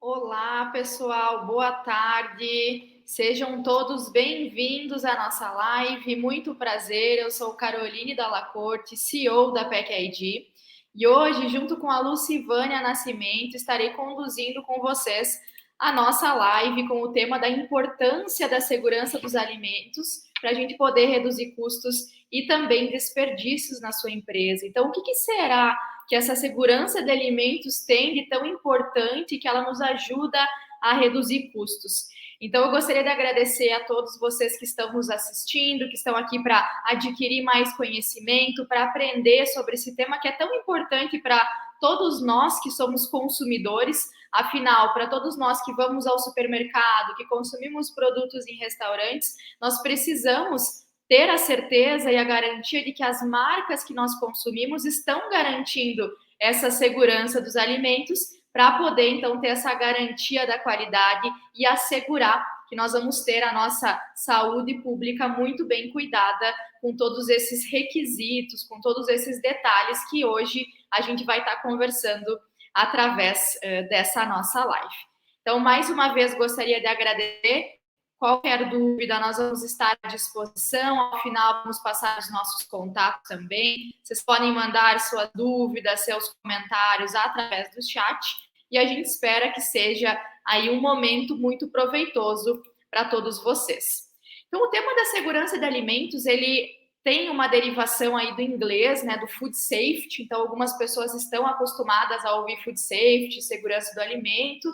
Olá, pessoal, boa tarde. Sejam todos bem-vindos à nossa live. Muito prazer. Eu sou Caroline Dalla Corte, CEO da PEC ID. E hoje, junto com a Lucivânia Nascimento, estarei conduzindo com vocês a nossa live com o tema da importância da segurança dos alimentos para a gente poder reduzir custos e também desperdícios na sua empresa. Então, o que será que essa segurança de alimentos tem de tão importante que ela nos ajuda a reduzir custos? Então, eu gostaria de agradecer a todos vocês que estão nos assistindo, que estão aqui para adquirir mais conhecimento, para aprender sobre esse tema que é tão importante para todos nós que somos consumidores. Afinal, para todos nós que vamos ao supermercado, que consumimos produtos em restaurantes, nós precisamos ter a certeza e a garantia de que as marcas que nós consumimos estão garantindo essa segurança dos alimentos para poder, então, ter essa garantia da qualidade e assegurar que nós vamos ter a nossa saúde pública muito bem cuidada com todos esses requisitos, com todos esses detalhes que hoje a gente vai estar conversando através dessa nossa live. Então, mais uma vez, gostaria de agradecer. Qualquer dúvida, nós vamos estar à disposição. Ao final, vamos passar os nossos contatos também. Vocês podem mandar suas dúvidas, seus comentários através do chat. E a gente espera que seja aí um momento muito proveitoso para todos vocês. Então, o tema da segurança de alimentos, ele tem uma derivação aí do inglês, né, do food safety. Então, algumas pessoas estão acostumadas a ouvir food safety, segurança do alimento.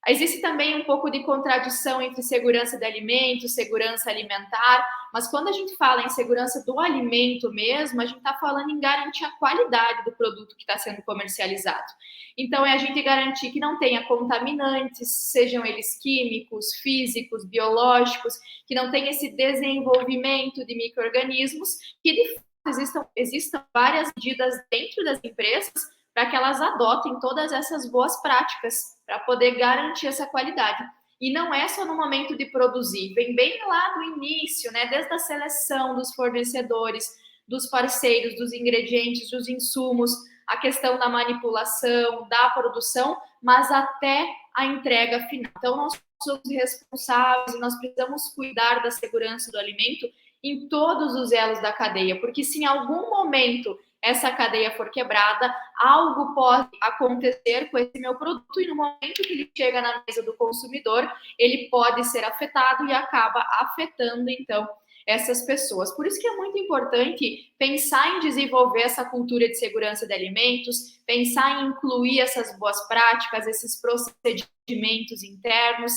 Existe também um pouco de contradição entre segurança de alimentos, segurança alimentar, mas quando a gente fala em segurança do alimento mesmo, a gente está falando em garantir a qualidade do produto que está sendo comercializado. Então, é a gente garantir que não tenha contaminantes, sejam eles químicos, físicos, biológicos, que não tenha esse desenvolvimento de micro-organismos, que de fato existam várias medidas dentro das empresas para que elas adotem todas essas boas práticas para poder garantir essa qualidade. E não é só no momento de produzir, vem bem lá do início, né? Desde a seleção dos fornecedores, dos parceiros, dos ingredientes, dos insumos, a questão da manipulação, da produção, mas até a entrega final. Então, nós somos responsáveis e nós precisamos cuidar da segurança do alimento em todos os elos da cadeia, porque se em algum momento essa cadeia for quebrada, algo pode acontecer com esse meu produto e no momento que ele chega na mesa do consumidor, ele pode ser afetado e acaba afetando, então, essas pessoas. Por isso que é muito importante pensar em desenvolver essa cultura de segurança de alimentos, pensar em incluir essas boas práticas, esses procedimentos internos,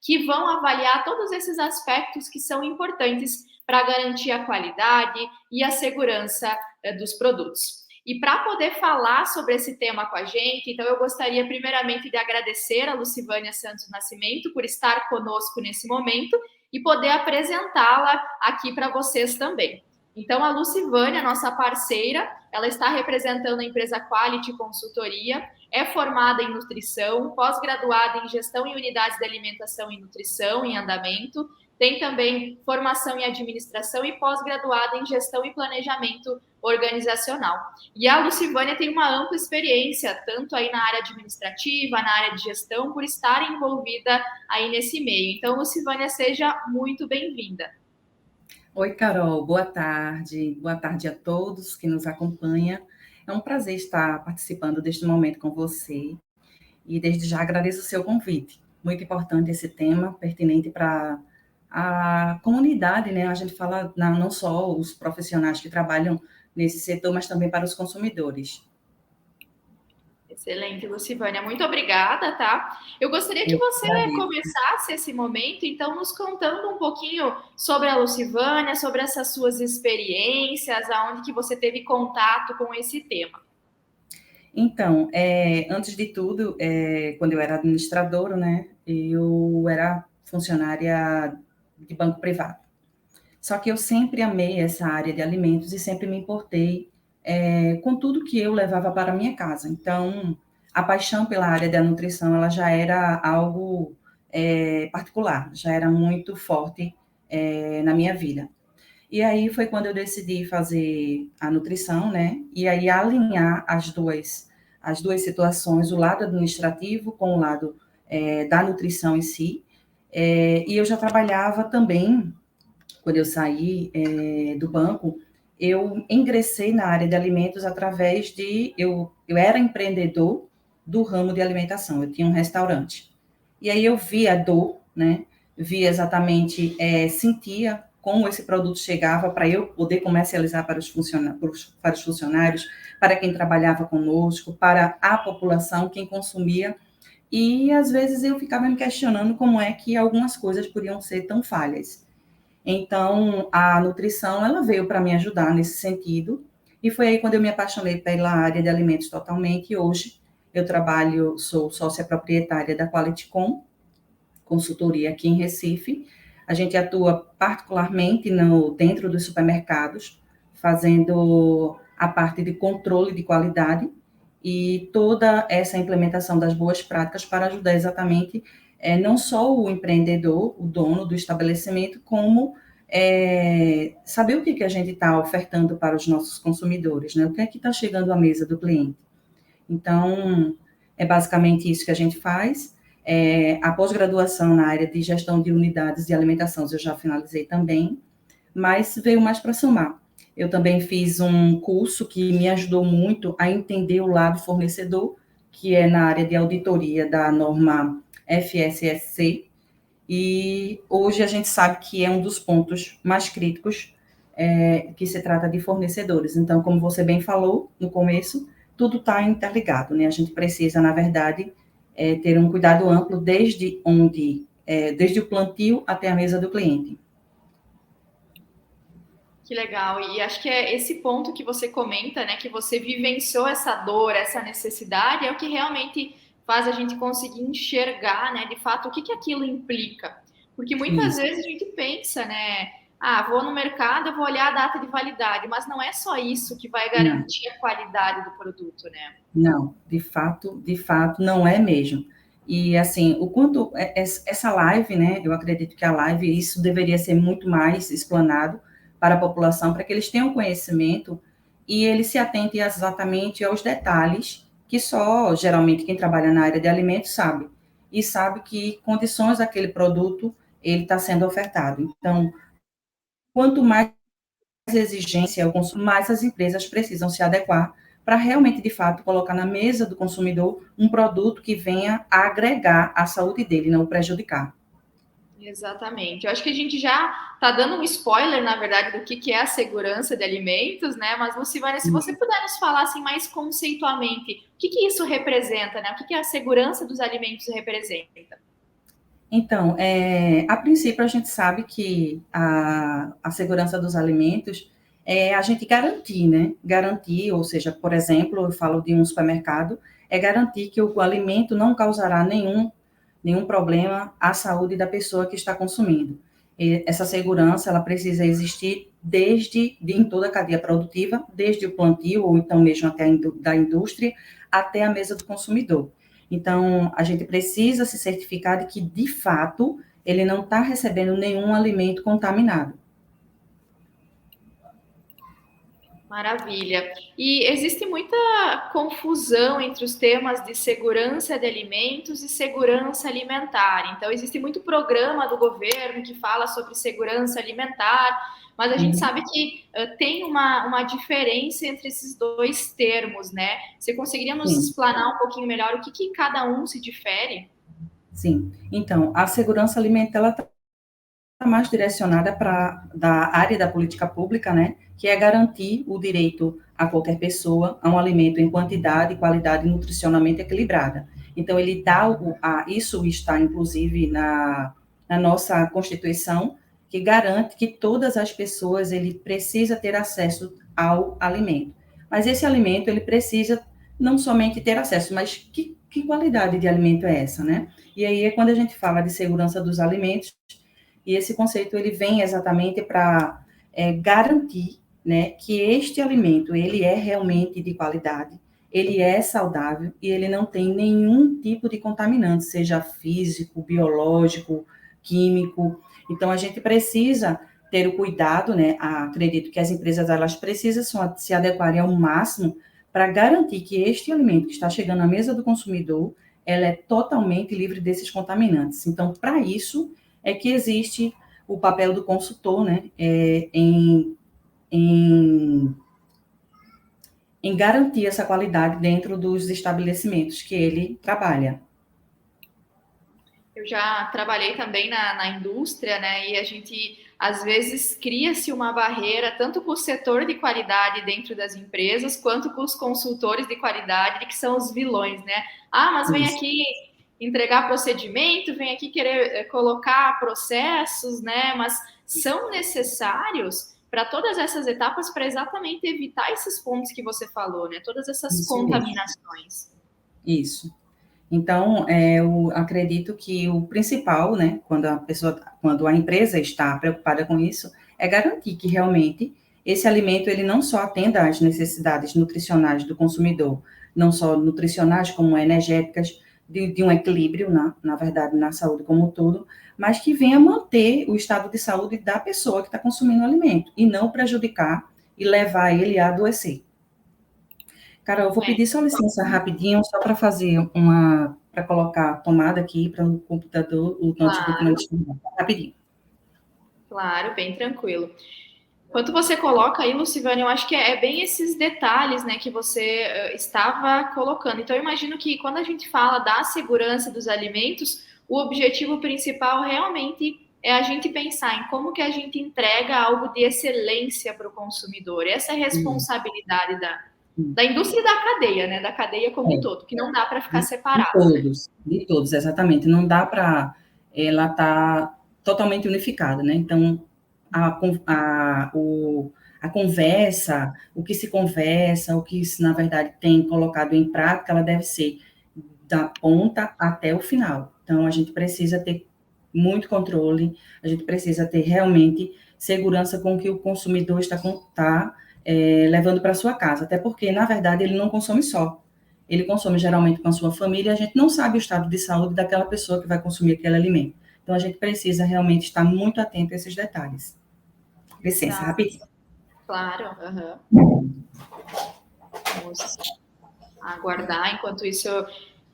que vão avaliar todos esses aspectos que são importantes para garantir a qualidade e a segurança dos produtos. E para poder falar sobre esse tema com a gente, então eu gostaria primeiramente de agradecer a Lucivânia Santos Nascimento por estar conosco nesse momento e poder apresentá-la aqui para vocês também. Então, a Lucivânia, nossa parceira, ela está representando a empresa Quality Consultoria, é formada em nutrição, pós-graduada em gestão em unidades de alimentação e nutrição em andamento, tem também formação em administração e pós-graduada em gestão e planejamento organizacional. E a Lucivânia tem uma ampla experiência, tanto aí na área administrativa, na área de gestão, por estar envolvida aí nesse meio. Então, Lucivânia, seja muito bem-vinda. Oi, Carol, boa tarde. Boa tarde a todos que nos acompanham. É um prazer estar participando deste momento com você e desde já agradeço o seu convite. Muito importante esse tema, pertinente para a comunidade, né? A gente fala não só os profissionais que trabalham nesse setor, mas também para os consumidores. Excelente, Lucivânia. Muito obrigada, tá? Eu gostaria que você começasse esse momento, então, nos contando um pouquinho sobre a Lucivânia, sobre essas suas experiências, aonde que você teve contato com esse tema. Então, antes de tudo, quando eu era administradora, né, eu era funcionária de banco privado. Só que eu sempre amei essa área de alimentos e sempre me importei com tudo que eu levava para a minha casa. Então, a paixão pela área da nutrição, ela já era algo particular, já era muito forte na minha vida. E aí foi quando eu decidi fazer a nutrição, né? E aí alinhar as duas situações, o lado administrativo com o lado da nutrição em si, e eu já trabalhava também, quando eu saí do banco, eu ingressei na área de alimentos através eu era empreendedor do ramo de alimentação, eu tinha um restaurante. E aí eu via a dor, né? Via exatamente, sentia como esse produto chegava para eu poder comercializar para os funcionários, para quem trabalhava conosco, para a população, quem consumia. E às vezes eu ficava me questionando como é que algumas coisas podiam ser tão falhas. Então, a nutrição, ela veio para me ajudar nesse sentido, e foi aí quando eu me apaixonei pela área de alimentos totalmente, e hoje eu trabalho, sou sócia proprietária da QualityCom, consultoria aqui em Recife. A gente atua particularmente dentro dos supermercados, fazendo a parte de controle de qualidade e toda essa implementação das boas práticas para ajudar exatamente não só o empreendedor, o dono do estabelecimento, como saber o que a gente está ofertando para os nossos consumidores, né? O que é que está chegando à mesa do cliente. Então, é basicamente isso que a gente faz. A pós-graduação na área de gestão de unidades de alimentação eu já finalizei também, mas veio mais para somar. Eu também fiz um curso que me ajudou muito a entender o lado fornecedor, que é na área de auditoria da norma FSSC, e hoje a gente sabe que é um dos pontos mais críticos que se trata de fornecedores. Então, como você bem falou no começo, tudo está interligado, né? A gente precisa, na verdade, ter um cuidado amplo desde o plantio até a mesa do cliente. Que legal. E acho que é esse ponto que você comenta, né, que você vivenciou essa dor, essa necessidade, é o que realmente faz a gente conseguir enxergar, né, de fato, o que aquilo implica. Porque muitas Isso. vezes a gente pensa, né, vou no mercado, eu vou olhar a data de validade, mas não é só isso que vai Não, garantir a qualidade do produto, né? não, de fato, não é mesmo. E, assim, o quanto essa live, né, eu acredito que a live, isso deveria ser muito mais explanado para a população, para que eles tenham conhecimento e eles se atentem exatamente aos detalhes que só, geralmente, quem trabalha na área de alimentos sabe. E sabe que condições daquele produto ele está sendo ofertado. Então, quanto mais exigência o consumo, mais as empresas precisam se adequar para realmente, de fato, colocar na mesa do consumidor um produto que venha a agregar à saúde dele, não o prejudicar. Exatamente. Eu acho que a gente já está dando um spoiler, na verdade, do que é a segurança de alimentos, né? Mas, Lucivânia, se você puder nos falar assim, mais conceitualmente, o que isso representa, né? O que a segurança dos alimentos representa? Então, a princípio, a gente sabe que a segurança dos alimentos é a gente garantir, né? Garantir, ou seja, por exemplo, eu falo de um supermercado, é garantir que o alimento não causará nenhum problema à saúde da pessoa que está consumindo. E essa segurança, ela precisa existir em toda a cadeia produtiva, desde o plantio, ou então mesmo até da indústria, até a mesa do consumidor. Então, a gente precisa se certificar de que, de fato, ele não está recebendo nenhum alimento contaminado. Maravilha. E existe muita confusão entre os temas de segurança de alimentos e segurança alimentar. Então, existe muito programa do governo que fala sobre segurança alimentar, mas a gente sabe que tem uma diferença entre esses dois termos, né? Você conseguiria nos Sim. explanar um pouquinho melhor o que cada um se difere? Sim. Então, a segurança alimentar, ela está mais direcionada para da área da política pública, né, que é garantir o direito a qualquer pessoa a um alimento em quantidade, qualidade e nutricionalmente equilibrada. Então, ele dá isso está, inclusive, na nossa Constituição, que garante que todas as pessoas, ele precisa ter acesso ao alimento. Mas esse alimento, ele precisa não somente ter acesso, mas que qualidade de alimento é essa, né? E aí é quando a gente fala de segurança dos alimentos, e esse conceito ele vem exatamente para garantir, né, que este alimento ele é realmente de qualidade, ele é saudável e ele não tem nenhum tipo de contaminante, seja físico, biológico, químico. Então a gente precisa ter o cuidado, né? Acredito que as empresas elas precisam se adequarem ao máximo para garantir que este alimento que está chegando à mesa do consumidor ela é totalmente livre desses contaminantes. Então, para isso é que existe o papel do consultor, né, em, em garantir essa qualidade dentro dos estabelecimentos que ele trabalha. Eu já trabalhei também na indústria, né? E a gente às vezes cria-se uma barreira tanto com o setor de qualidade dentro das empresas, quanto com os consultores de qualidade, que são os vilões, né? Ah, mas vem Isso. aqui entregar procedimento, vem aqui querer colocar processos, né? Mas são necessários para todas essas etapas para exatamente evitar esses pontos que você falou, né? Todas essas Isso mesmo. contaminações. Isso. Então, eu acredito que o principal, né, quando a empresa está preocupada com isso, é garantir que realmente esse alimento ele não só atenda às necessidades nutricionais do consumidor, não só nutricionais como energéticas, de um equilíbrio, na verdade, na saúde como um todo, mas que venha manter o estado de saúde da pessoa que está consumindo o alimento, e não prejudicar e levar ele a adoecer. Carol, eu vou É, pedir só licença rapidinho, só para para colocar a tomada aqui para o computador, o notebook não claro, desligar. Rapidinho. claro, bem tranquilo. Enquanto você coloca aí, Lucivânia, eu acho que é bem esses detalhes, né, que você estava colocando. Então, eu imagino que quando a gente fala da segurança dos alimentos, o objetivo principal realmente é a gente pensar em como que a gente entrega algo de excelência para o consumidor. Essa é a Hum, responsabilidade hum. da indústria e da cadeia, né, da cadeia como um É, todo, que não dá para ficar de separado, né? todos, de todos, exatamente. Não dá para ela estar totalmente unificada, né? Então, a conversa, o que se conversa, o que se, na verdade, tem colocado em prática, ela deve ser da ponta até o final. Então, a gente precisa ter muito controle, a gente precisa ter realmente segurança com o que o consumidor levando para sua casa, até porque, na verdade, ele não consome só. Ele consome geralmente com a sua família, e a gente não sabe o estado de saúde daquela pessoa que vai consumir aquele alimento. Então, a gente precisa realmente estar muito atento a esses detalhes. Licença, Tá, rapidinho. claro. Aham. Vamos aguardar. Enquanto isso,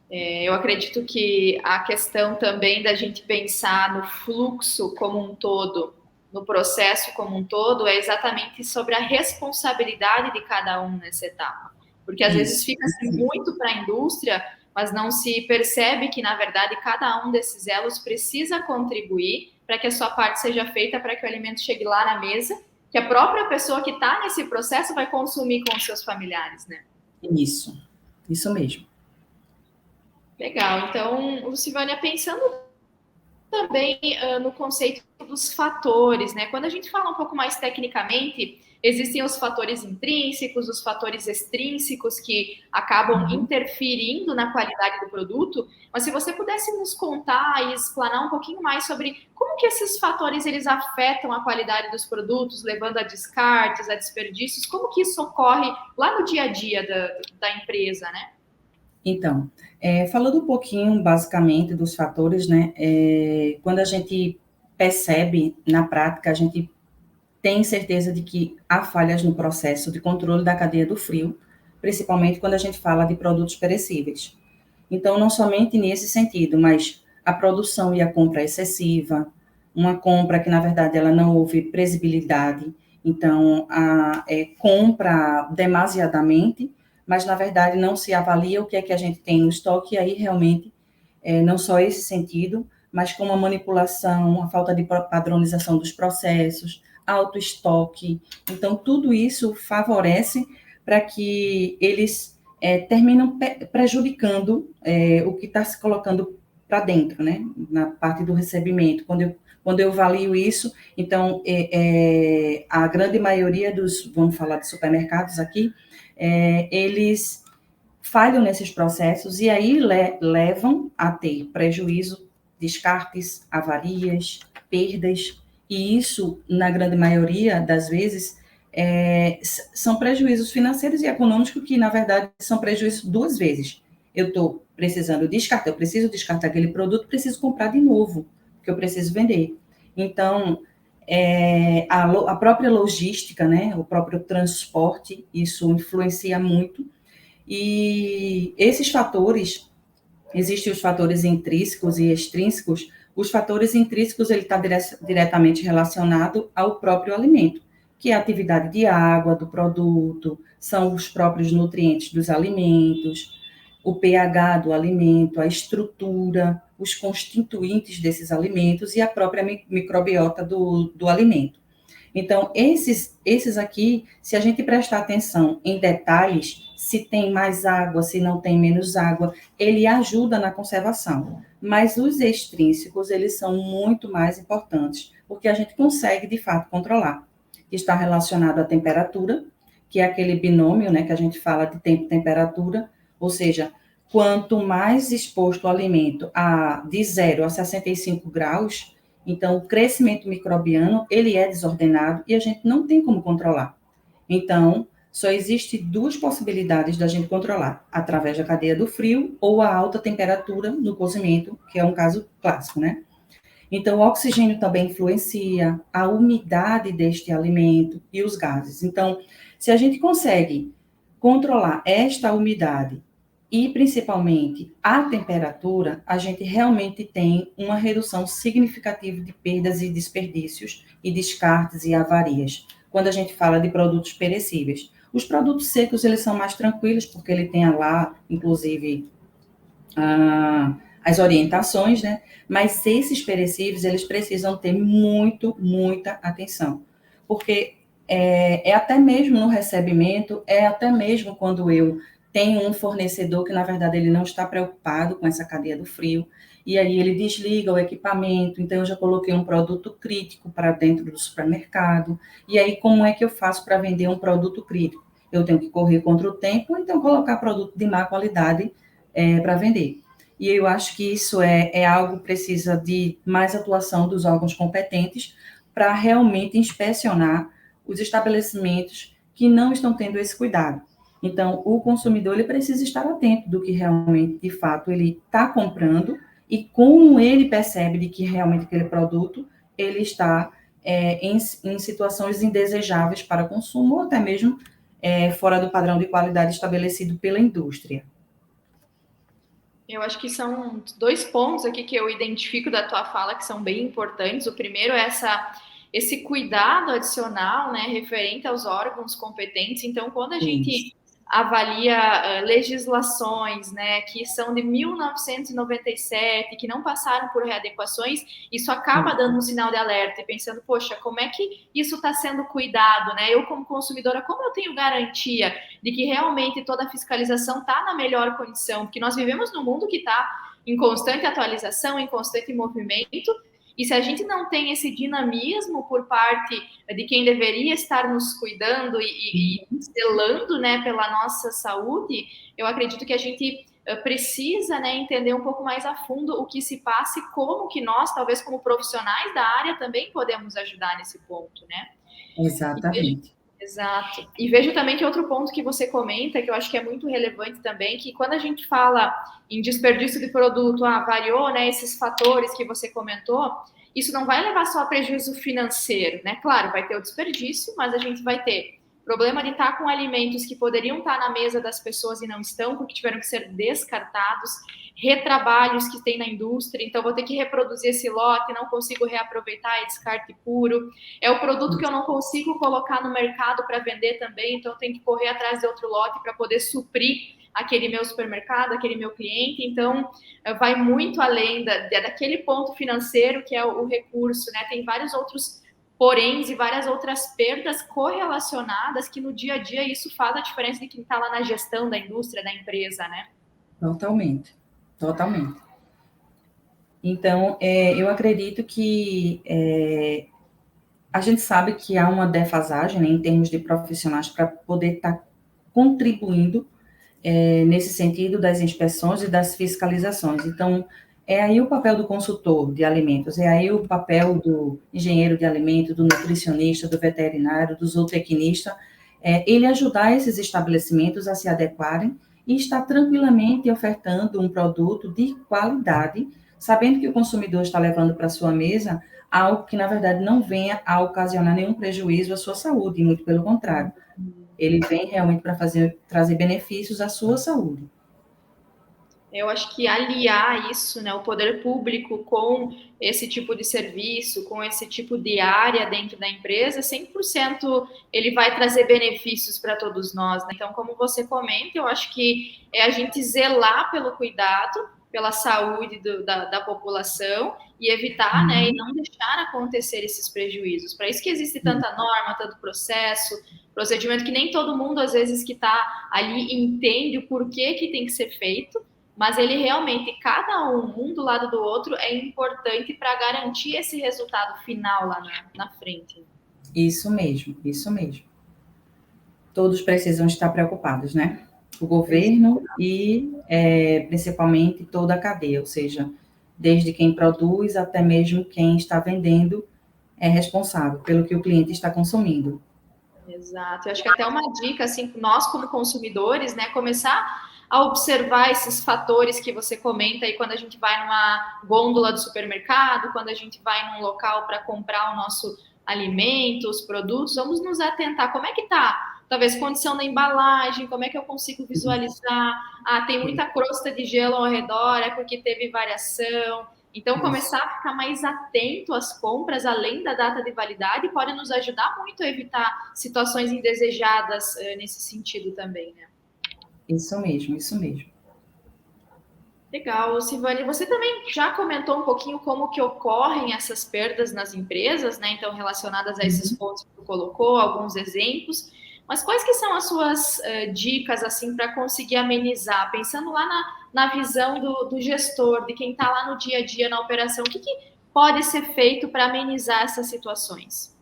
eu acredito que a questão também da gente pensar no fluxo como um todo, no processo como um todo, é exatamente sobre a responsabilidade de cada um nessa etapa. Porque às vezes Isso. fica-se muito para a indústria, mas não se percebe que, na verdade, cada um desses elos precisa contribuir para que a sua parte seja feita para que o alimento chegue lá na mesa, que a própria pessoa que está nesse processo vai consumir com os seus familiares, né? Isso mesmo. Legal. Então, Lucivânia, pensando também no conceito dos fatores, né? Quando a gente fala um pouco mais tecnicamente, existem os fatores intrínsecos, os fatores extrínsecos que acabam Uhum. interferindo na qualidade do produto. Mas se você pudesse nos contar e explanar um pouquinho mais sobre como que esses fatores eles afetam a qualidade dos produtos, levando a descartes, a desperdícios, como que isso ocorre lá no dia a dia da empresa, né? Então, falando um pouquinho, basicamente, dos fatores, né? Quando a gente percebe na prática, a gente tem certeza de que há falhas no processo de controle da cadeia do frio, principalmente quando a gente fala de produtos perecíveis. Então, não somente nesse sentido, mas a produção e a compra excessiva, uma compra que, na verdade, ela não houve previsibilidade, então, compra demasiadamente, mas, na verdade, não se avalia o que é que a gente tem no estoque, e aí, realmente, não só esse sentido, mas com a manipulação, a falta de padronização dos processos, alto estoque. Então, tudo isso favorece para que eles terminam prejudicando o que está se colocando para dentro, né? Na parte do recebimento. Quando eu avalio isso, então, a grande maioria vamos falar de supermercados aqui, eles falham nesses processos e aí levam a ter prejuízo, descartes, avarias, perdas, e isso, na grande maioria das vezes, são prejuízos financeiros e econômicos que, na verdade, são prejuízos duas vezes. Eu estou precisando descartar, eu preciso descartar aquele produto, preciso comprar de novo, porque eu preciso vender. Então, a própria logística, né, o próprio transporte, isso influencia muito, e esses fatores Existem os fatores intrínsecos e extrínsecos. Os fatores intrínsecos, ele está diretamente relacionado ao próprio alimento, que é a atividade de água do produto, são os próprios nutrientes dos alimentos, o pH do alimento, a estrutura, os constituintes desses alimentos e a própria microbiota do alimento. Então, esses aqui, se a gente prestar atenção em detalhes, se tem mais água, se não tem menos água, ele ajuda na conservação. Mas os extrínsecos, eles são muito mais importantes, porque a gente consegue, de fato, controlar. Está relacionado à temperatura, que é aquele binômio, né, que a gente fala de tempo e temperatura, ou seja, quanto mais exposto o alimento de 0 a 65 graus, então, o crescimento microbiano, ele é desordenado e a gente não tem como controlar. Então, só existe duas possibilidades da gente controlar, através da cadeia do frio ou a alta temperatura no cozimento, que é um caso clássico, né? Então, o oxigênio também influencia, a umidade deste alimento e os gases. Então, se a gente consegue controlar esta umidade e principalmente a temperatura, a gente realmente tem uma redução significativa de perdas e desperdícios e descartes e avarias, quando a gente fala de produtos perecíveis. Os produtos secos, eles são mais tranquilos, porque ele tem lá, inclusive, as orientações, né? Mas esses perecíveis, eles precisam ter muita atenção, porque é até mesmo no recebimento, é até mesmo quando eu tenho um fornecedor que, na verdade, ele não está preocupado com essa cadeia do frio, e aí ele desliga o equipamento, então eu já coloquei um produto crítico para dentro do supermercado, e aí como é que eu faço para vender um produto crítico? Eu tenho que correr contra o tempo, então colocar produto de má qualidade para vender. E eu acho que isso é algo que precisa de mais atuação dos órgãos competentes para realmente inspecionar os estabelecimentos que não estão tendo esse cuidado. Então, o consumidor ele precisa estar atento do que realmente, de fato, ele está comprando e como ele percebe de que realmente aquele produto ele está em situações indesejáveis para consumo ou até mesmo fora do padrão de qualidade estabelecido pela indústria. Eu acho que são dois pontos aqui que eu identifico da tua fala que são bem importantes. O primeiro é esse cuidado adicional, né, referente aos órgãos competentes. Então, quando a gente avalia legislações, né, que são de 1997, que não passaram por readequações, isso acaba dando um sinal de alerta e pensando, poxa, como é que isso está sendo cuidado, né? Eu, como consumidora, como eu tenho garantia de que realmente toda a fiscalização está na melhor condição? Porque nós vivemos num mundo que está em constante atualização, em constante movimento, e se a gente não tem esse dinamismo por parte de quem deveria estar nos cuidando e zelando, né, pela nossa saúde, eu acredito que a gente precisa, né, entender um pouco mais a fundo o que se passa e como que nós, talvez como profissionais da área, também podemos ajudar nesse ponto, né? Exatamente. Exato. E vejo também que outro ponto que você comenta, que eu acho que é muito relevante também, que quando a gente fala em desperdício de produto, variou, né, esses fatores que você comentou, isso não vai levar só a prejuízo financeiro, né? Claro, vai ter o desperdício, mas a gente vai ter problema de estar com alimentos que poderiam estar na mesa das pessoas e não estão, porque tiveram que ser descartados, retrabalhos que tem na indústria, então vou ter que reproduzir esse lote, não consigo reaproveitar, é descarte puro. É o produto que eu não consigo colocar no mercado para vender também, então eu tenho que correr atrás de outro lote para poder suprir aquele meu supermercado, aquele meu cliente. Então, vai muito além daquele ponto financeiro que é o recurso, né? Tem vários outros poréns e várias outras perdas correlacionadas que no dia a dia isso faz a diferença de quem está lá na gestão da indústria, da empresa, né? Totalmente. Então, eu acredito que a gente sabe que há uma defasagem, né, em termos de profissionais para poder estar contribuindo nesse sentido das inspeções e das fiscalizações. Então, é aí o papel do consultor de alimentos, é aí o papel do engenheiro de alimentos, do nutricionista, do veterinário, do zootecnista, ele ajudar esses estabelecimentos a se adequarem e estar tranquilamente ofertando um produto de qualidade, sabendo que o consumidor está levando para a sua mesa algo que, na verdade, não venha a ocasionar nenhum prejuízo à sua saúde, muito pelo contrário. Ele vem realmente para trazer benefícios à sua saúde. Eu acho que aliar isso, né, o poder público com esse tipo de serviço, com esse tipo de área dentro da empresa, 100% ele vai trazer benefícios para todos nós, né? Então, como você comenta, eu acho que é a gente zelar pelo cuidado, pela saúde da população e evitar, né, e Uhum. não deixar acontecer esses prejuízos. Para isso que existe tanta norma, tanto processo, procedimento que nem todo mundo, às vezes, que está ali entende o porquê que tem que ser feito, mas ele realmente, cada um do lado do outro, é importante para garantir esse resultado final lá na frente. Isso mesmo, isso mesmo. Todos precisam estar preocupados, né? O governo e, principalmente, toda a cadeia, ou seja, desde quem produz até mesmo quem está vendendo é responsável pelo que o cliente está consumindo. Exato. Eu acho que até uma dica, assim, nós como consumidores, né, começar a observar esses fatores que você comenta aí quando a gente vai numa gôndola do supermercado, quando a gente vai num local para comprar o nosso alimento, os produtos, vamos nos atentar. Como é que tá? Talvez condição da embalagem, como é que eu consigo visualizar? Ah, tem muita crosta de gelo ao redor, é porque teve variação. Então, Isso, começar a ficar mais atento às compras, além da data de validade, pode nos ajudar muito a evitar situações indesejadas nesse sentido também, né? isso mesmo, isso mesmo. Legal, Silvane. Você também já comentou um pouquinho como que ocorrem essas perdas nas empresas, né? Então, relacionadas a esses Uhum. pontos que tu colocou, alguns exemplos. Mas quais que são as suas dicas, assim, para conseguir amenizar? Pensando lá na visão do gestor, de quem está lá no dia a dia, na operação, o que pode ser feito para amenizar essas situações?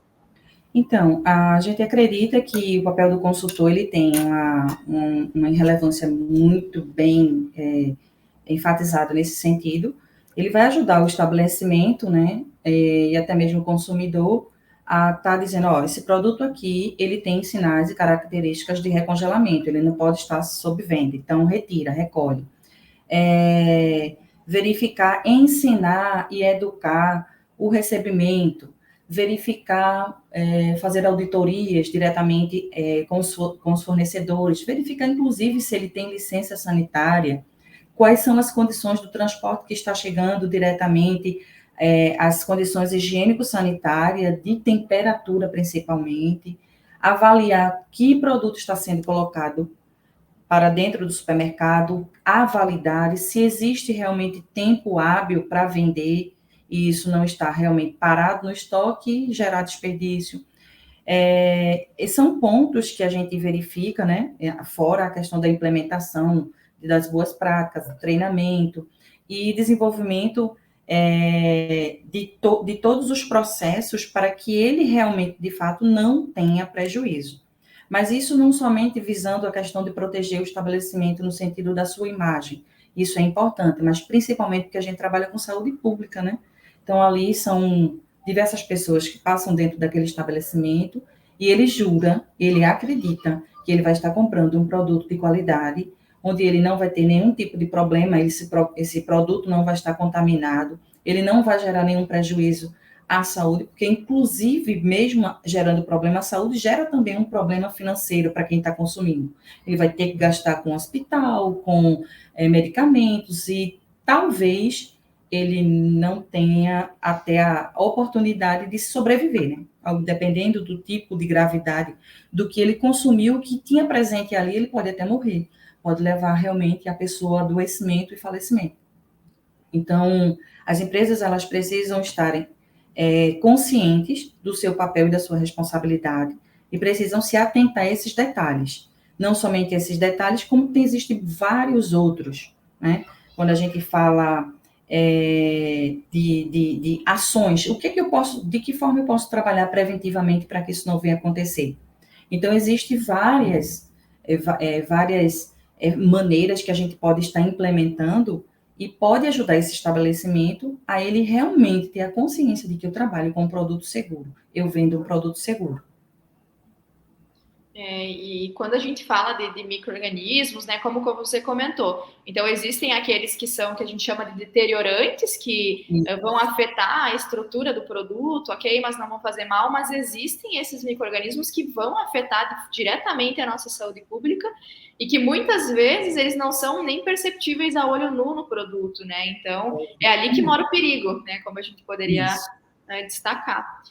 Então, a gente acredita que o papel do consultor ele tem uma relevância muito bem enfatizada nesse sentido. Ele vai ajudar o estabelecimento, né, e até mesmo o consumidor a estar dizendo, ó, esse produto aqui, ele tem sinais e características de recongelamento, ele não pode estar sob venda, então retira, recolhe. Verificar, ensinar e educar o recebimento, verificar, fazer auditorias diretamente com os fornecedores, verificar, inclusive, se ele tem licença sanitária, quais são as condições do transporte que está chegando diretamente, as condições higiênico-sanitárias, de temperatura principalmente, avaliar que produto está sendo colocado para dentro do supermercado, a validade, se existe realmente tempo hábil para vender, e isso não está realmente parado no estoque e gerar desperdício. São pontos que a gente verifica, né? Fora a questão da implementação das boas práticas, treinamento e desenvolvimento de todos os processos para que ele realmente, de fato, não tenha prejuízo. Mas isso não somente visando a questão de proteger o estabelecimento no sentido da sua imagem, isso é importante, mas principalmente porque a gente trabalha com saúde pública, né? Então, ali são diversas pessoas que passam dentro daquele estabelecimento e ele jura, ele acredita que ele vai estar comprando um produto de qualidade, onde ele não vai ter nenhum tipo de problema, esse produto não vai estar contaminado, ele não vai gerar nenhum prejuízo à saúde, porque inclusive, mesmo gerando problema à saúde, gera também um problema financeiro para quem está consumindo. Ele vai ter que gastar com hospital, com medicamentos e talvez ele não tenha até a oportunidade de sobreviver, né? Dependendo do tipo de gravidade do que ele consumiu, o que tinha presente ali, ele pode até morrer. Pode levar realmente a pessoa a adoecimento e falecimento. Então, as empresas, elas precisam estarem conscientes do seu papel e da sua responsabilidade e precisam se atentar a esses detalhes. Não somente esses detalhes, como existem vários outros, né? Quando a gente fala de ações, o que eu posso, de que forma eu posso trabalhar preventivamente para que isso não venha acontecer? Então, existem várias maneiras que a gente pode estar implementando e pode ajudar esse estabelecimento a ele realmente ter a consciência de que eu trabalho com um produto seguro, eu vendo um produto seguro. E quando a gente fala de micro-organismos, né, como você comentou, então existem aqueles que são, que a gente chama de deteriorantes, que vão afetar a estrutura do produto, ok, mas não vão fazer mal, mas existem esses micro-organismos que vão afetar diretamente a nossa saúde pública e que muitas vezes eles não são nem perceptíveis a olho nu no produto, né, então é ali que mora o perigo, né, como a gente poderia destacar.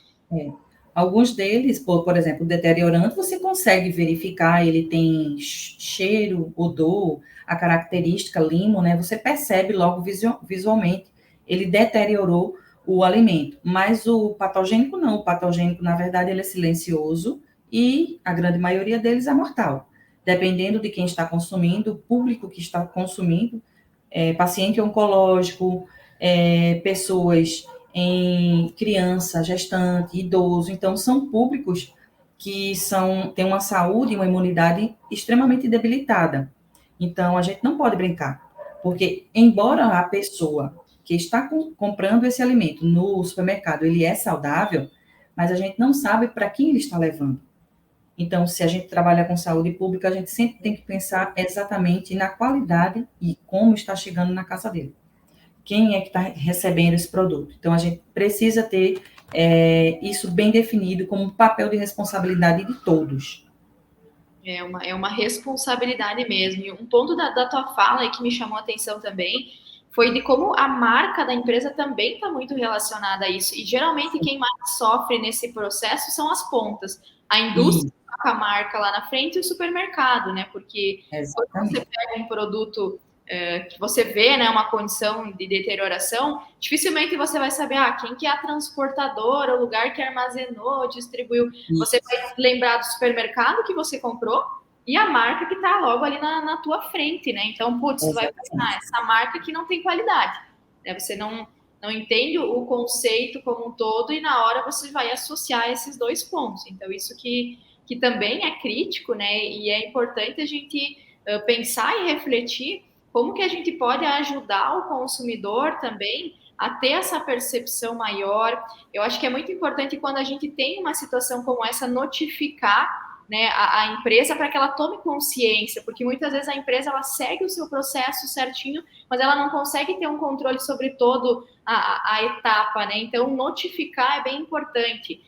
Alguns deles, por exemplo, o deteriorante, você consegue verificar, ele tem cheiro, odor, a característica limo, né? Você percebe logo visualmente, ele deteriorou o alimento. Mas o patogênico não, o patogênico, na verdade, ele é silencioso e a grande maioria deles é mortal. Dependendo de quem está consumindo, o público que está consumindo, paciente oncológico, pessoas em criança, gestante, idoso. Então, são públicos que têm uma saúde e uma imunidade extremamente debilitada. Então, a gente não pode brincar, porque, embora a pessoa que está comprando esse alimento no supermercado, ele é saudável, mas a gente não sabe para quem ele está levando. Então, se a gente trabalha com saúde pública, a gente sempre tem que pensar exatamente na qualidade e como está chegando na casa dele. Quem é que está recebendo esse produto? Então, a gente precisa ter isso bem definido como um papel de responsabilidade de todos. É uma responsabilidade mesmo. E um ponto da tua fala que me chamou a atenção também foi de como a marca da empresa também está muito relacionada a isso. E geralmente quem mais sofre nesse processo são as pontas. A indústria com a marca lá na frente e o supermercado, né? Porque quando você pega um produto que você vê, né, uma condição de deterioração, dificilmente você vai saber quem que é a transportadora, o lugar que armazenou, distribuiu. Você vai lembrar do supermercado que você comprou e a marca que está logo ali na tua frente, né? Então, putz, vai pensar, essa marca que não tem qualidade. Né? Você não entende o conceito como um todo e na hora você vai associar esses dois pontos. Então, isso que também é crítico, né? E é importante a gente pensar e refletir como que a gente pode ajudar o consumidor também a ter essa percepção maior. Eu acho que é muito importante quando a gente tem uma situação como essa, notificar, né, a empresa para que ela tome consciência, porque muitas vezes a empresa ela segue o seu processo certinho, mas ela não consegue ter um controle sobre toda a etapa, né? Então, notificar é bem importante.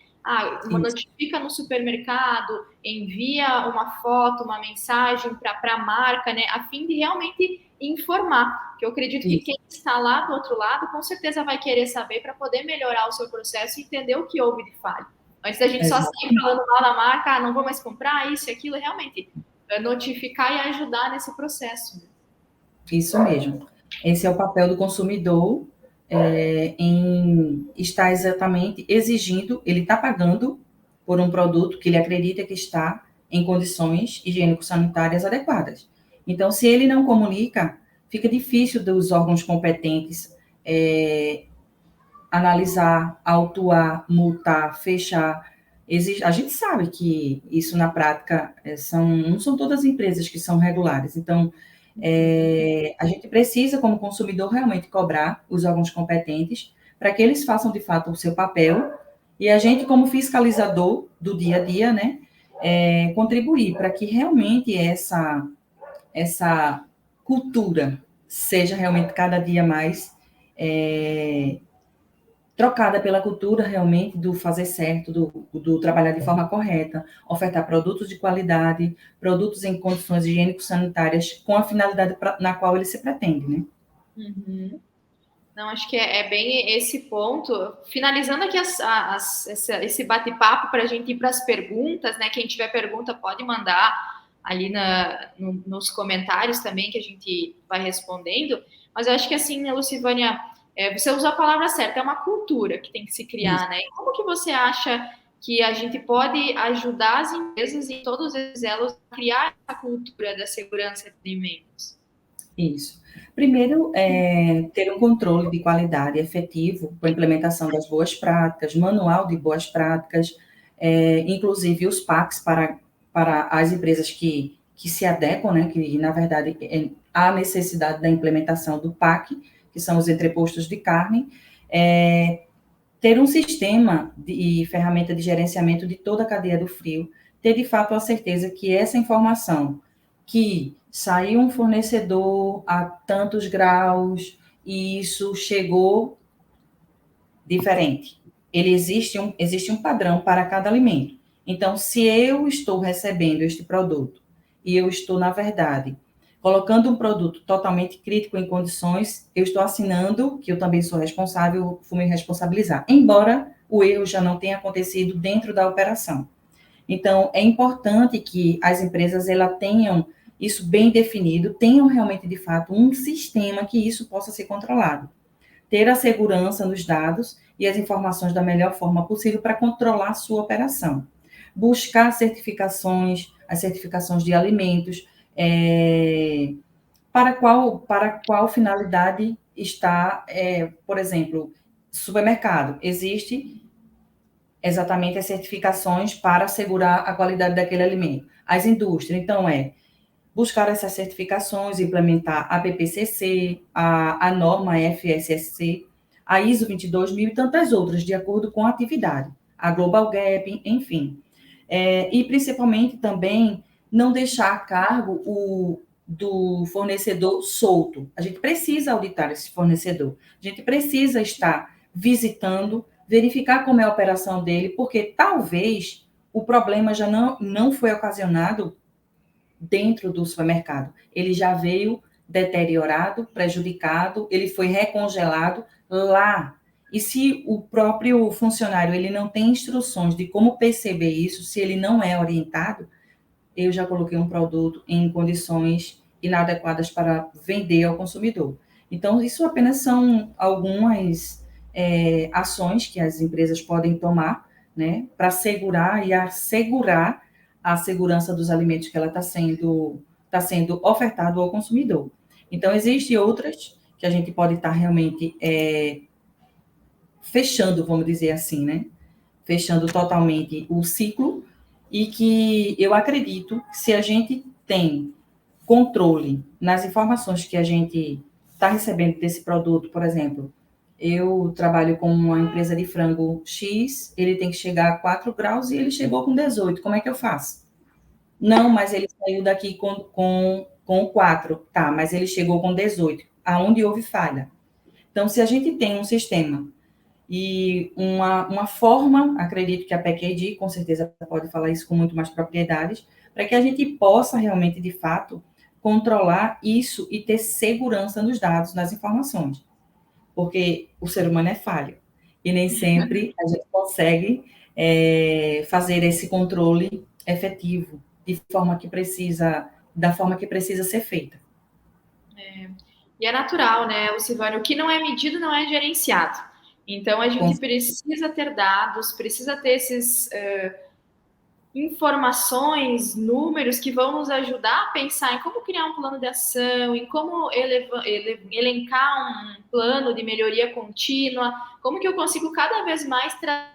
Notifica no supermercado, envia uma foto, uma mensagem para a marca, né, a fim de realmente informar, que eu acredito que quem está lá do outro lado, com certeza vai querer saber para poder melhorar o seu processo e entender o que houve de falha. Antes da gente só sair falando mal da marca, não vou mais comprar isso e aquilo, realmente notificar e ajudar nesse processo. Isso mesmo. Esse é o papel do consumidor em estar exatamente exigindo, ele está pagando por um produto que ele acredita que está em condições higiênico-sanitárias adequadas. Então, se ele não comunica, fica difícil dos órgãos competentes analisar, autuar, multar, fechar. A gente sabe que isso na prática não são todas as empresas que são regulares. Então, a gente precisa, como consumidor, realmente cobrar os órgãos competentes para que eles façam, de fato, o seu papel e a gente, como fiscalizador do dia a dia, né, contribuir para que realmente essa cultura seja realmente cada dia mais trocada pela cultura realmente do fazer certo, do trabalhar de forma correta, ofertar produtos de qualidade, produtos em condições higiênico-sanitárias com a finalidade na qual ele se pretende, né? Uhum. Não, acho que é bem esse ponto. Finalizando aqui esse bate-papo para a gente ir para as perguntas, né? Quem tiver pergunta pode mandar ali nos comentários também, que a gente vai respondendo. Mas eu acho que assim, né, Lucivânia, você usou a palavra certa, é uma cultura que tem que se criar, né? E como que você acha que a gente pode ajudar as empresas e todos elas a criar essa cultura da segurança de alimentos? Isso. Primeiro, ter um controle de qualidade efetivo com a implementação das boas práticas, manual de boas práticas, inclusive os PACs para as empresas que se adequam, né, que, na verdade, há necessidade da implementação do PAC, que são os entrepostos de carne, ter um sistema e ferramenta de gerenciamento de toda a cadeia do frio, ter de fato a certeza que essa informação, que saiu um fornecedor a tantos graus e isso chegou diferente. Existe um padrão para cada alimento. Então, se eu estou recebendo este produto e eu estou, na verdade, colocando um produto totalmente crítico em condições, eu estou assinando que eu também sou responsável, vou me responsabilizar, embora o erro já não tenha acontecido dentro da operação. Então, é importante que as empresas elas tenham isso bem definido, tenham realmente, de fato, um sistema que isso possa ser controlado. Ter a segurança nos dados e as informações da melhor forma possível para controlar a sua operação. Buscar certificações, as certificações de alimentos, para qual finalidade está, por exemplo, supermercado. Existe exatamente as certificações para assegurar a qualidade daquele alimento. As indústrias, então, buscar essas certificações, implementar a BPCC, a norma FSSC, a ISO 22000 e tantas outras, de acordo com a atividade, a Global Gap, enfim. E, principalmente, também, não deixar a cargo do fornecedor solto. A gente precisa auditar esse fornecedor. A gente precisa estar visitando, verificar como é a operação dele, porque talvez o problema já não foi ocasionado dentro do supermercado. Ele já veio deteriorado, prejudicado, ele foi recongelado lá. E se o próprio funcionário ele não tem instruções de como perceber isso, se ele não é orientado, eu já coloquei um produto em condições inadequadas para vender ao consumidor. Então, isso apenas são algumas ações que as empresas podem tomar, né, para assegurar e assegurar a segurança dos alimentos que ela está sendo ofertado ao consumidor. Então, existem outras que a gente pode estar realmente fechando, vamos dizer assim, né? Fechando totalmente o ciclo, e que eu acredito que se a gente tem controle nas informações que a gente está recebendo desse produto, por exemplo, eu trabalho com uma empresa de frango X, ele tem que chegar a 4 graus e ele chegou com 18, como é que eu faço? Não, mas ele saiu daqui com 4, tá, mas ele chegou com 18, aonde houve falha? Então, se a gente tem um sistema e uma forma, acredito que a PEC-ID, com certeza pode falar isso com muito mais propriedades, para que a gente possa realmente, de fato, controlar isso e ter segurança nos dados, nas informações. Porque o ser humano é falho. E nem sempre a gente consegue fazer esse controle efetivo, da forma que precisa ser feita. E é natural, né, Silvânia? O que não é medido não é gerenciado. Então, a gente precisa ter dados, precisa ter esses informações, números que vão nos ajudar a pensar em como criar um plano de ação, em como elencar um plano de melhoria contínua, como que eu consigo cada vez mais trazer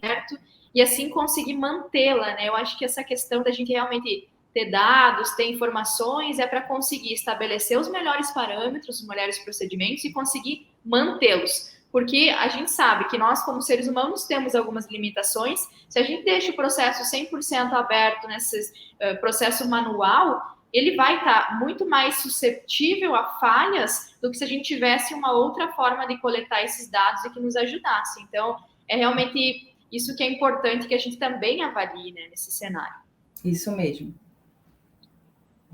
certo e assim conseguir mantê-la, né? Eu acho que essa questão da gente realmente ter dados, ter informações, é para conseguir estabelecer os melhores parâmetros, os melhores procedimentos e conseguir mantê-los. Porque a gente sabe que nós, como seres humanos, temos algumas limitações. Se a gente deixa o processo 100% aberto nesse processo manual, ele vai estar muito mais suscetível a falhas do que se a gente tivesse uma outra forma de coletar esses dados e que nos ajudasse. Então, é realmente isso que é importante que a gente também avalie, né, nesse cenário. Isso mesmo.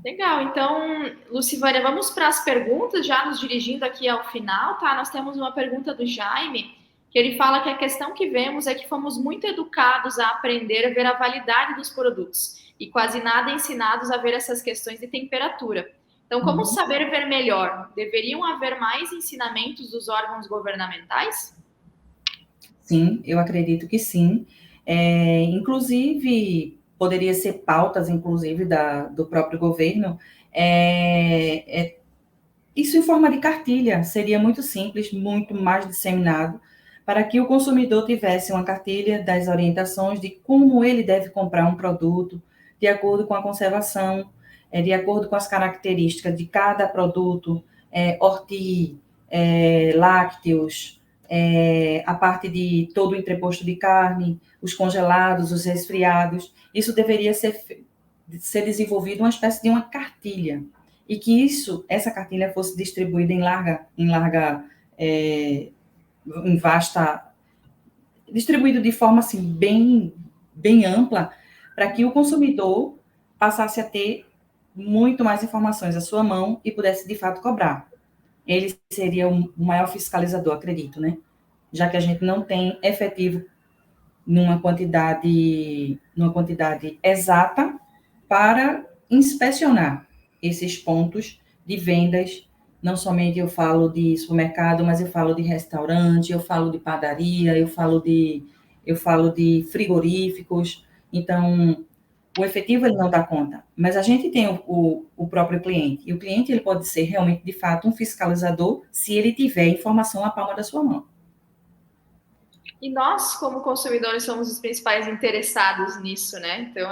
Legal, então, Lucivânia, vamos para as perguntas, já nos dirigindo aqui ao final, tá? Nós temos uma pergunta do Jaime, que ele fala que a questão que vemos é que fomos muito educados a aprender a ver a validade dos produtos e quase nada ensinados a ver essas questões de temperatura. Então, como saber ver melhor? Deveriam haver mais ensinamentos dos órgãos governamentais? Sim, eu acredito que sim. Inclusive, poderia ser pautas, inclusive, do próprio governo. Isso em forma de cartilha, seria muito simples, muito mais disseminado, para que o consumidor tivesse uma cartilha das orientações de como ele deve comprar um produto, de acordo com a conservação, de acordo com as características de cada produto, lácteos, a parte de todo o entreposto de carne, os congelados, os resfriados, isso deveria ser desenvolvido uma espécie de uma cartilha, e que essa cartilha fosse distribuída em vasta, distribuído de forma assim bem ampla, para que o consumidor passasse a ter muito mais informações à sua mão e pudesse de fato cobrar. Ele seria o maior fiscalizador, acredito, né? Já que a gente não tem efetivo numa quantidade exata para inspecionar esses pontos de vendas. Não somente eu falo de supermercado, mas eu falo de restaurante, eu falo de padaria, eu falo de frigoríficos. Então, o efetivo ele não dá conta, mas a gente tem o próprio cliente, e o cliente ele pode ser realmente, de fato, um fiscalizador se ele tiver informação na palma da sua mão. E nós, como consumidores, somos os principais interessados nisso, né? Então,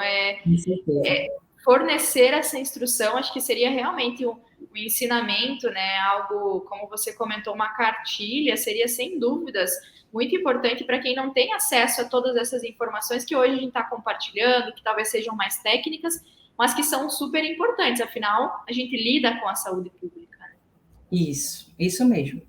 fornecer essa instrução, acho que seria realmente um ensinamento, né? Algo, como você comentou, uma cartilha, seria sem dúvidas muito importante para quem não tem acesso a todas essas informações que hoje a gente está compartilhando, que talvez sejam mais técnicas, mas que são super importantes, afinal, a gente lida com a saúde pública. Isso mesmo.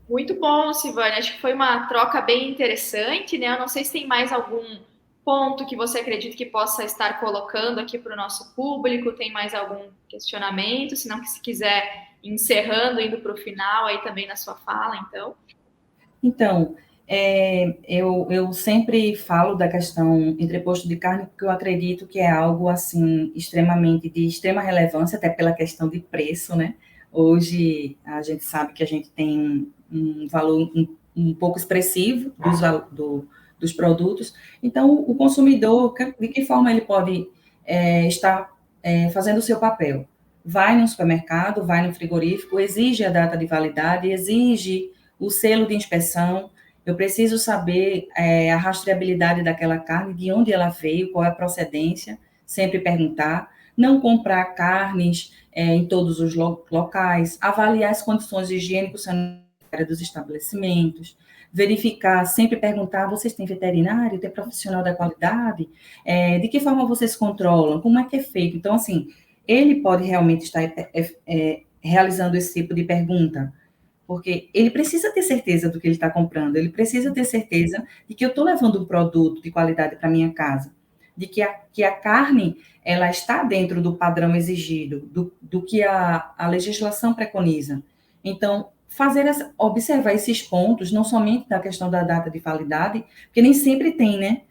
Muito bom, Silvânia. Acho que foi uma troca bem interessante, né? Eu não sei se tem mais algum ponto que você acredita que possa estar colocando aqui para o nosso público, tem mais algum questionamento, se não que se quiser encerrando, indo para o final aí também na sua fala, então. Então, eu sempre falo da questão entreposto de carne, porque eu acredito que é algo, assim, extremamente de extrema relevância, até pela questão de preço, né? Hoje, a gente sabe que a gente tem um valor um pouco expressivo dos produtos, então, o consumidor, de que forma ele pode estar fazendo o seu papel? Vai no supermercado, vai no frigorífico, exige a data de validade, exige o selo de inspeção, eu preciso saber a rastreabilidade daquela carne, de onde ela veio, qual é a procedência, sempre perguntar, não comprar carnes em todos os locais, avaliar as condições higiênico-sanitárias dos estabelecimentos, verificar, sempre perguntar, vocês têm veterinário, tem profissional da qualidade? De que forma vocês controlam? Como é que é feito? Então, assim, ele pode realmente estar realizando esse tipo de pergunta, porque ele precisa ter certeza do que ele está comprando, ele precisa ter certeza de que eu estou levando um produto de qualidade para minha casa, de que a carne ela está dentro do padrão exigido, do que a legislação preconiza. Então, observar esses pontos, não somente da questão da data de validade, porque nem sempre tem, né?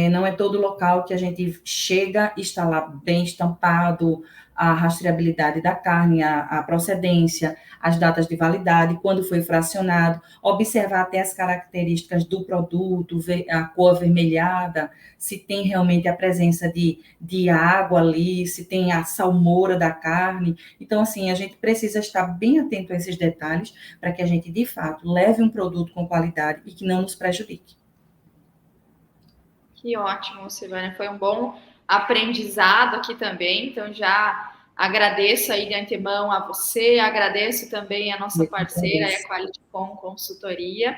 Não é todo local que a gente chega e está lá bem estampado a rastreabilidade da carne, a procedência, as datas de validade, quando foi fracionado, observar até as características do produto, ver a cor avermelhada, se tem realmente a presença de água ali, se tem a salmoura da carne. Então, assim, a gente precisa estar bem atento a esses detalhes para que a gente, de fato, leve um produto com qualidade e que não nos prejudique. Que ótimo, Silvânia. Foi um bom aprendizado aqui também. Então, já agradeço aí de antemão a você, agradeço também a nossa parceira, a Qualitycom Consultoria.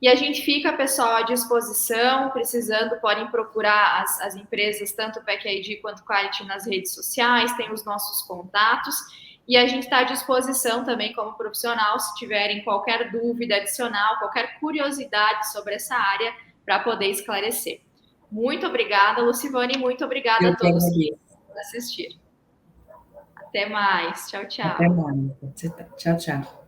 E a gente fica, pessoal, à disposição, precisando, podem procurar as empresas, tanto o PEC-ID quanto o Quality nas redes sociais, tem os nossos contatos. E a gente está à disposição também como profissional, se tiverem qualquer dúvida adicional, qualquer curiosidade sobre essa área, para poder esclarecer. Muito obrigada, Lucivane, muito obrigada a todos que assistiram. Até mais. Tchau, tchau. Até mais. Tchau, tchau.